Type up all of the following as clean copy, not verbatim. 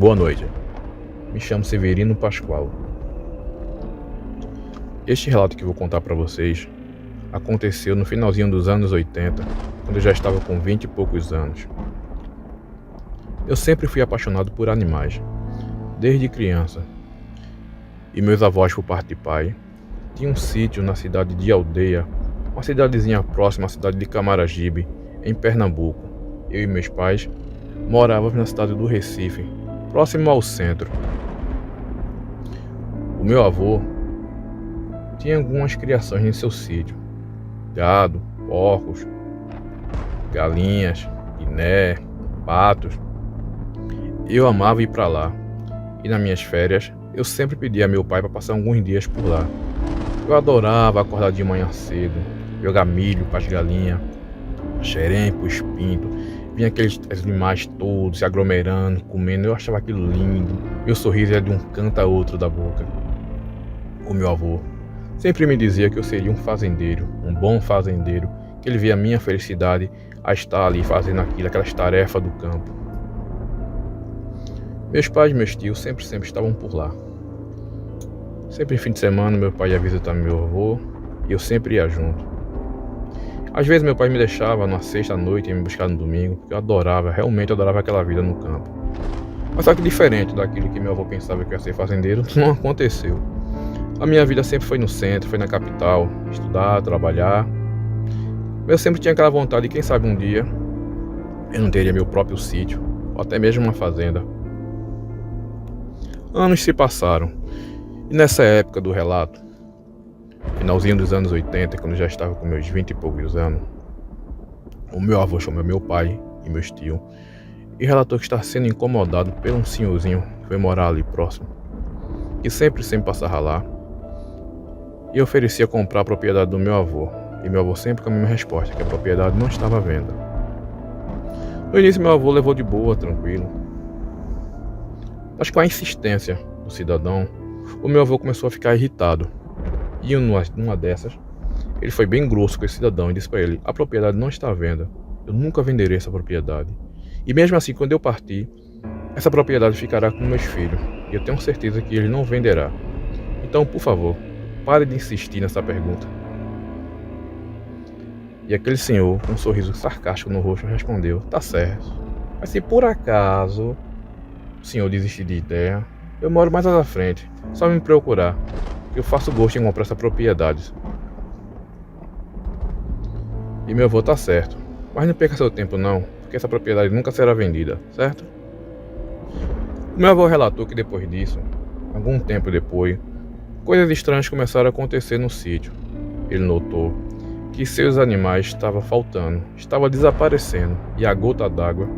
Boa noite, me chamo Severino Pascoal. Este relato que vou contar para vocês aconteceu no finalzinho dos anos 80, quando eu já estava com 20 e poucos anos. Eu sempre fui apaixonado por animais, desde criança, e meus avós, por parte de pai, tinham um sítio na cidade de Aldeia, uma cidadezinha próxima à cidade de Camaragibe, em Pernambuco. Eu e meus pais morávamos na cidade do Recife, próximo ao centro. O meu avô tinha algumas criações em seu sítio: gado, porcos, galinhas, guiné, patos. Eu amava ir para lá, e nas minhas férias eu sempre pedia a meu pai para passar alguns dias por lá. Eu adorava acordar de manhã cedo, jogar milho para as galinhas, xerém para os pintos. Vinha aqueles animais todos se aglomerando, comendo. Eu achava aquilo lindo. Meu sorriso era de um canto a outro da boca. O meu avô sempre me dizia que eu seria um fazendeiro, um bom fazendeiro, que ele via a minha felicidade a estar ali fazendo aquelas tarefas do campo. Meus pais e meus tios sempre estavam por lá. Sempre em fim de semana meu pai ia visitar meu avô e eu sempre ia junto. Às vezes meu pai me deixava na sexta à noite e me buscar no domingo, porque eu adorava, realmente adorava aquela vida no campo. Mas só que diferente daquilo que meu avô pensava que eu ia ser fazendeiro, não aconteceu. A minha vida sempre foi no centro, foi na capital, estudar, trabalhar. Eu sempre tinha aquela vontade de, quem sabe um dia, eu não teria meu próprio sítio, ou até mesmo uma fazenda. Anos se passaram, e nessa época do relato, finalzinho dos anos 80, quando eu já estava com meus 20 e poucos anos, o meu avô chamou meu pai e meus tios e relatou que estava sendo incomodado por um senhorzinho que foi morar ali próximo, que sempre passava lá, e oferecia comprar a propriedade do meu avô. E meu avô sempre com a mesma resposta, que a propriedade não estava à venda. No início meu avô levou de boa, tranquilo. Mas com a insistência do cidadão, o meu avô começou a ficar irritado. E numa dessas, ele foi bem grosso com esse cidadão e disse para ele: a propriedade não está à venda, eu nunca venderei essa propriedade. E mesmo assim, quando eu partir, essa propriedade ficará com meus filhos, e eu tenho certeza que ele não venderá. Então, por favor, pare de insistir nessa pergunta. E aquele senhor, com um sorriso sarcástico no rosto, respondeu: tá certo, mas se por acaso o senhor desistir de ideia, eu moro mais à frente, só me procurar, que eu faço gosto em comprar essa propriedade. E meu avô: tá certo, mas não perca seu tempo não, porque essa propriedade nunca será vendida, certo? O meu avô relatou que depois disso, algum tempo depois, coisas estranhas começaram a acontecer no sítio. Ele notou que seus animais estavam faltando, estavam desaparecendo, e a gota d'água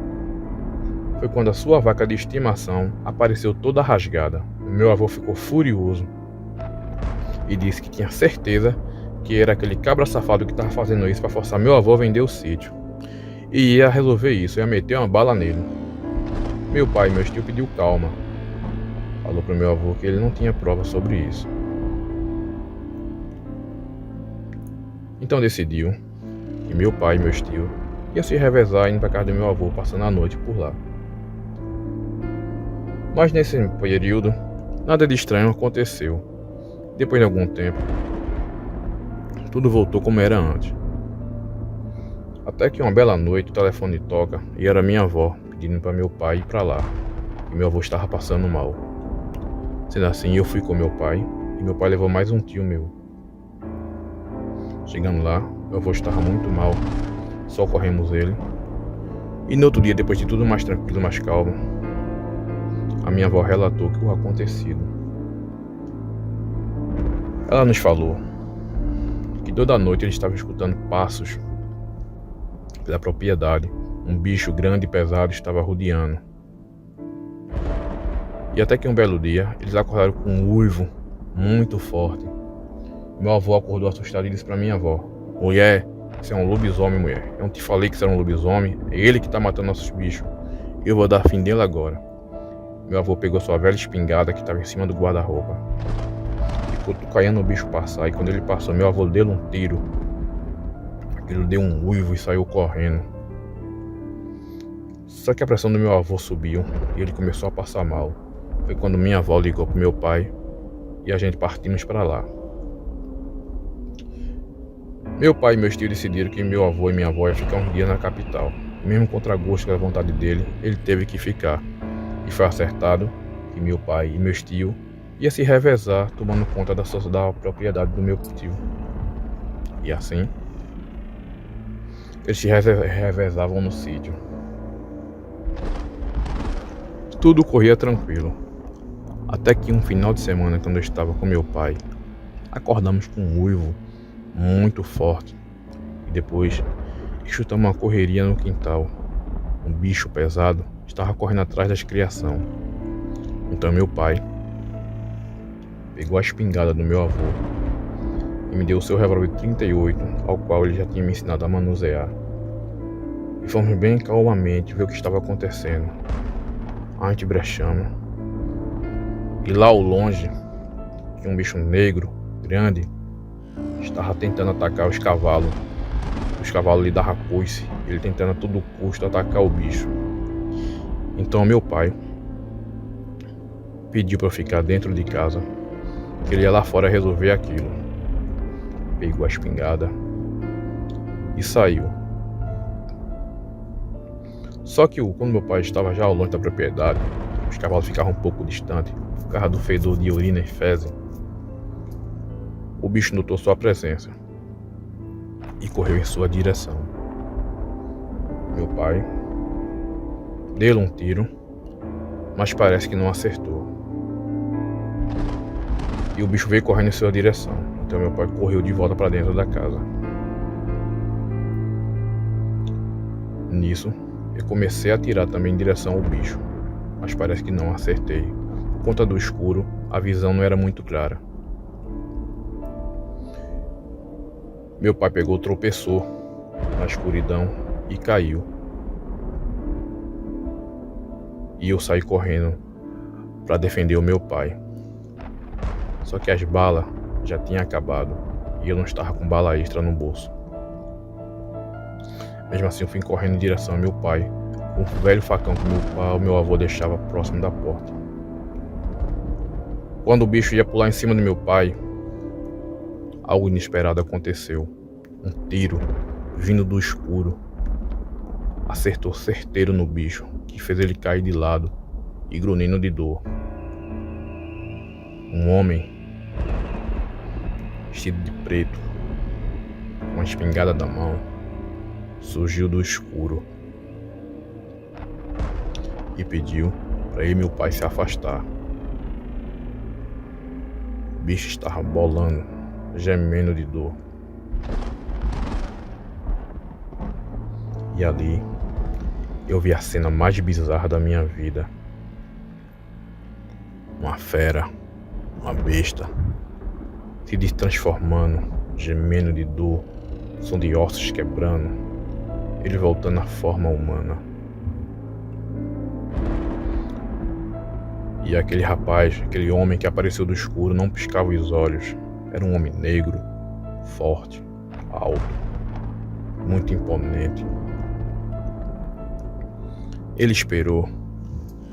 foi quando a sua vaca de estimação apareceu toda rasgada. O meu avô ficou furioso e disse que tinha certeza que era aquele cabra safado que estava fazendo isso para forçar meu avô a vender o sítio. E ia resolver isso, ia meter uma bala nele. Meu pai e meu tio pediu calma. Falou para o meu avô que ele não tinha prova sobre isso. Então decidiu que meu pai e meus tios iam se revezar indo para casa do meu avô, passando a noite por lá. Mas nesse período, nada de estranho aconteceu. Depois de algum tempo, tudo voltou como era antes. Até que uma bela noite o telefone toca e era minha avó pedindo para meu pai ir para lá, e meu avô estava passando mal. Sendo assim, eu fui com meu pai e meu pai levou mais um tio meu. Chegando lá, meu avô estava muito mal, socorremos ele. E no outro dia, depois de tudo mais tranquilo, mais calmo, a minha avó relatou o acontecido. Ela nos falou que toda noite ele estava escutando passos pela propriedade. Um bicho grande e pesado estava rodeando. E até que um belo dia, eles acordaram com um uivo muito forte. Meu avô acordou assustado e disse para minha avó: mulher, isso é um lobisomem, mulher. Eu não te falei que isso era um lobisomem? É ele que tá matando nossos bichos. Eu vou dar fim dele agora. Meu avô pegou sua velha espingarda que estava em cima do guarda-roupa. Ficou tucaiando o bicho passar, e quando ele passou, meu avô deu um tiro. Aquilo deu um uivo e saiu correndo. Só que a pressão do meu avô subiu e ele começou a passar mal. Foi quando minha avó ligou pro meu pai e a gente partimos para lá. Meu pai e meus tios decidiram que meu avô e minha avó iam ficar uns dias na capital. Mesmo contra gosto da vontade dele, ele teve que ficar. E foi acertado que meu pai e meus tios iam se revezar tomando conta da propriedade do meu tio. E assim, eles se revezavam no sítio. Tudo corria tranquilo. Até que um final de semana, quando eu estava com meu pai, acordamos com um uivo muito forte. E depois, escutamos uma correria no quintal. Um bicho pesado estava correndo atrás das criação. Então meu pai pegou a espingarda do meu avô e me deu o seu revólver 38, ao qual ele já tinha me ensinado a manusear. E fomos bem calmamente ver o que estava acontecendo. A gente brechamos. E lá ao longe, tinha um bicho negro, grande, estava tentando atacar os cavalos. Os cavalos lhe davam coice, ele tentando a todo custo atacar o bicho. Então meu pai pediu para eu ficar dentro de casa, que ele ia lá fora resolver aquilo. Pegou a espingarda e saiu. Só que quando meu pai estava já ao longe da propriedade, os cavalos ficavam um pouco distantes, por causa do fedor de urina e fezes. O bicho notou sua presença e correu em sua direção. Meu pai deu um tiro, mas parece que não acertou. E o bicho veio correndo em sua direção. Então meu pai correu de volta para dentro da casa. Nisso, eu comecei a atirar também em direção ao bicho, mas parece que não acertei. Por conta do escuro, a visão não era muito clara. Meu pai tropeçou na escuridão e caiu. E eu saí correndo para defender o meu pai. Só que as balas já tinham acabado e eu não estava com bala extra no bolso. Mesmo assim, eu fui correndo em direção ao meu pai, com um velho facão que o meu avô deixava próximo da porta. Quando o bicho ia pular em cima do meu pai, algo inesperado aconteceu. Um tiro vindo do escuro acertou certeiro no bicho, que fez ele cair de lado e grunhindo de dor. Um homem vestido de preto, com uma espingarda na mão, surgiu do escuro e pediu para ele e meu pai se afastar. O bicho estava bolando, gemendo de dor. E ali eu vi a cena mais bizarra da minha vida. Uma fera, uma besta, se transformando, gemendo de dor, som de ossos quebrando, ele voltando à forma humana. E aquele rapaz, aquele homem que apareceu do escuro, não piscava os olhos. Era um homem negro, forte, alto, muito imponente. Ele esperou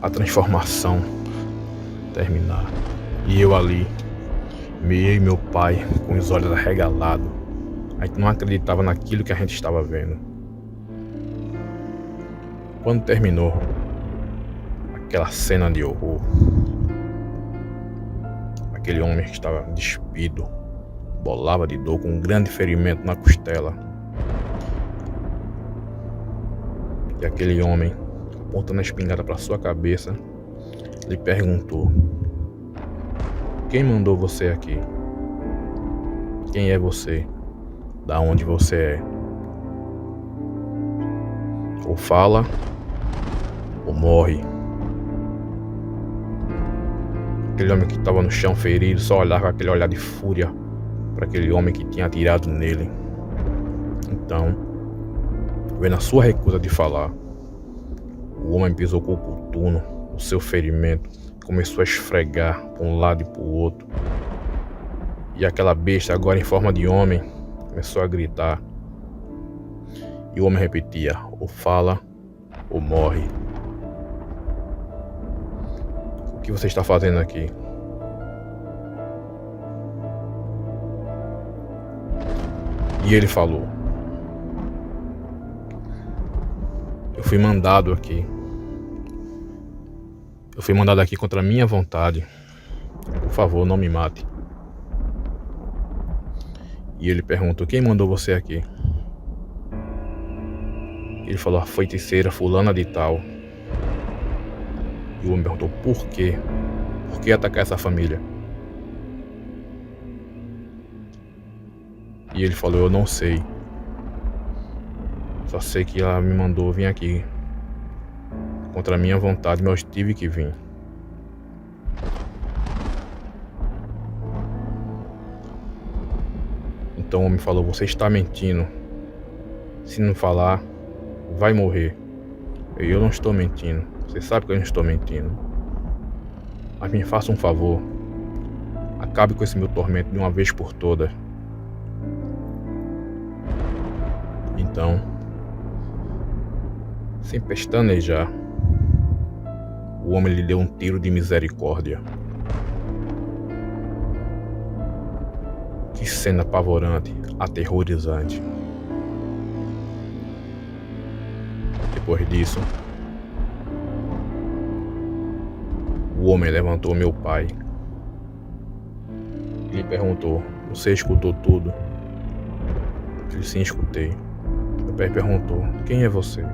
a transformação terminar. E eu ali, eu e meu pai, com os olhos arregalados. A gente não acreditava naquilo que a gente estava vendo. Quando terminou aquela cena de horror, aquele homem que estava despido, bolava de dor com um grande ferimento na costela. E aquele homem, apontando a espingarda para sua cabeça, lhe perguntou: quem mandou você aqui? Quem é você? Da onde você é? Ou fala, ou morre. Aquele homem que estava no chão ferido só olhava com aquele olhar de fúria para aquele homem que tinha atirado nele. Então, vendo a sua recusa de falar, o homem pisou com o coturno no seu ferimento, começou a esfregar para um lado e para o outro. E aquela besta, agora em forma de homem, começou a gritar. E o homem repetia: ou fala, ou morre. O que você está fazendo aqui? E ele falou: eu fui mandado aqui. Eu fui mandado aqui contra a minha vontade. Por favor, não me mate. E ele perguntou: quem mandou você aqui? Ele falou: a feiticeira fulana de tal. E o homem perguntou: por quê? Por que atacar essa família? E ele falou: eu não sei. Só sei que ela me mandou vir aqui contra a minha vontade, mas eu tive que vir. Então o homem falou: você está mentindo. Se não falar, vai morrer. Eu não estou mentindo. Você sabe que eu não estou mentindo. Mas me faça um favor. Acabe com esse meu tormento de uma vez por todas. Então, sem pestanejar, o homem lhe deu um tiro de misericórdia. Que cena apavorante, aterrorizante. Depois disso, o homem levantou meu pai e lhe perguntou: você escutou tudo? Ele: sim, escutei. Meu pai perguntou: quem é você?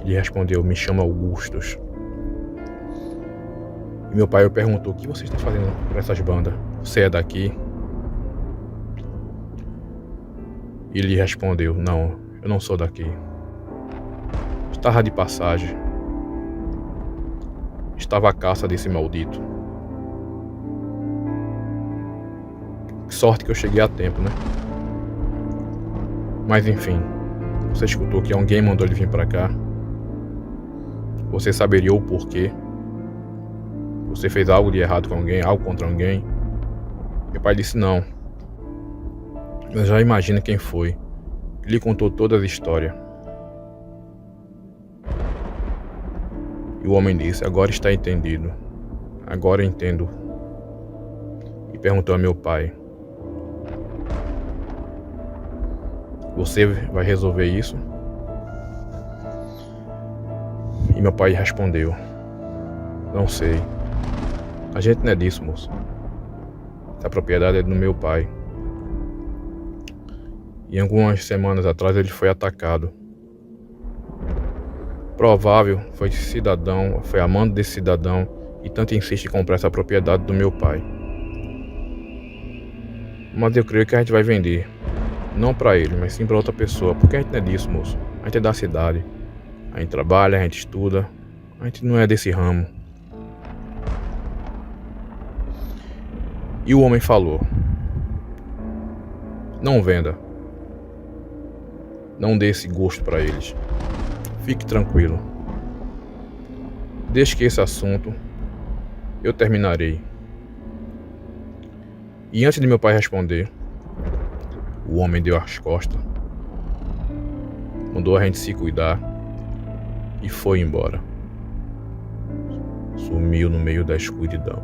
Ele respondeu: me chama Augustus. E meu pai perguntou: o que você está fazendo por essas bandas? Você é daqui? E ele respondeu: não, eu não sou daqui. Estava de passagem. Estava à caça desse maldito. Que sorte que eu cheguei a tempo, né? Mas enfim, você escutou que alguém mandou ele vir pra cá? Você saberia o porquê? Você fez algo de errado com alguém, algo contra alguém? Meu pai disse: não. Eu já imagino quem foi. Ele contou toda a história. E o homem disse: agora está entendido. Agora eu entendo. E perguntou a meu pai: você vai resolver isso? E meu pai respondeu: não sei. A gente não é disso, moço. Essa propriedade é do meu pai. E algumas semanas atrás ele foi atacado. Provável foi esse cidadão, foi amante desse cidadão e tanto insiste em comprar essa propriedade do meu pai. Mas eu creio que a gente vai vender. Não para ele, mas sim para outra pessoa. Porque a gente não é disso, moço. A gente é da cidade. A gente trabalha, a gente estuda. A gente não é desse ramo. E o homem falou: não venda. Não dê esse gosto para eles. Fique tranquilo. Deixe que esse assunto eu terminarei. E antes de meu pai responder, o homem deu as costas, mandou a gente se cuidar e foi embora. Sumiu no meio da escuridão.